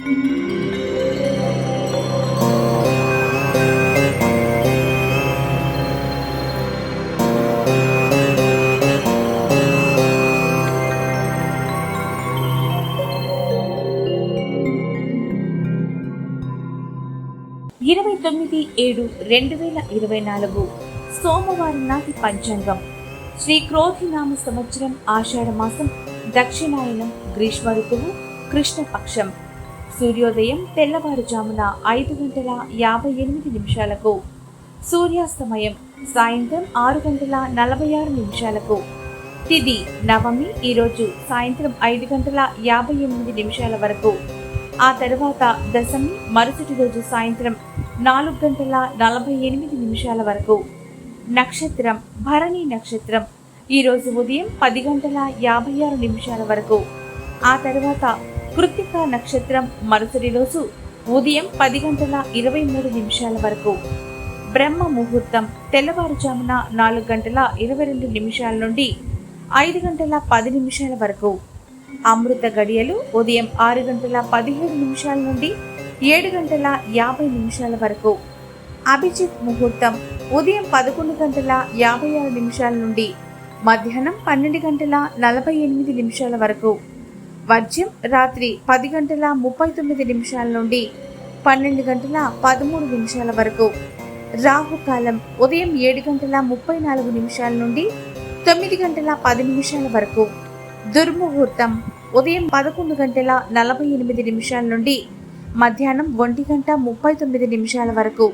29/7/2024 సోమవారం నాటి పంచాంగం. శ్రీ క్రోధినామ సంవత్సరం ఆషాఢ మాసం, దక్షిణాయనం, గ్రీష్మ ఋతువు, కృష్ణపక్షం. సూర్యోదయం తెల్లవారుజామున 5:58 సూర్యాస్తమయం సాయంత్రం 6:46. తిథి నవమి, ఈరోజు సాయంత్రం 5:58 వరకు. ఆ తర్వాత దశమి, మరుసటి రోజు సాయంత్రం 4:48 వరకు. నక్షత్రం భరణి నక్షత్రం, ఈరోజు ఉదయం 10:56 వరకు. ఆ తర్వాత కృత్తిక నక్షత్రం, మరుసటి రోజు ఉదయం 10:23 వరకు. బ్రహ్మ ముహూర్తం తెల్లవారుజామున 4:22 నుండి 5:10 వరకు. అమృత గడియలు ఉదయం 6:17 నుండి 7:50 వరకు. అభిజిత్ ముహూర్తం ఉదయం 11:56 నుండి మధ్యాహ్నం 12:48 వరకు. వర్జ్యం రాత్రి 10:39 నుండి 12:13 వరకు. రాహుకాలం ఉదయం 7:34 నుండి 9:10 వరకు. దుర్ముహూర్తం ఉదయం 11:48 నుండి మధ్యాహ్నం 1:39 వరకు.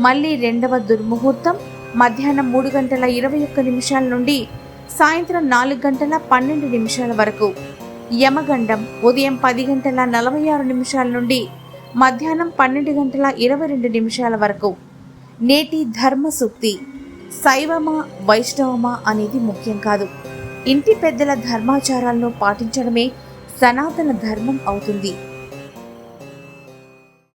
మళ్ళీ రెండవ దుర్ముహూర్తం మధ్యాహ్నం 3:21 నుండి సాయంత్రం 4:12 వరకు. యమగండం ఉదయం 10:46 నుండి మధ్యాహ్నం 12:22 వరకు. నేటి ధర్మ సూక్తి: శైవమా వైష్ణవమా అనేది ముఖ్యం కాదు, ఇంటి పెద్దల ధర్మాచారాలను పాటించడమే సనాతన ధర్మం అవుతుంది.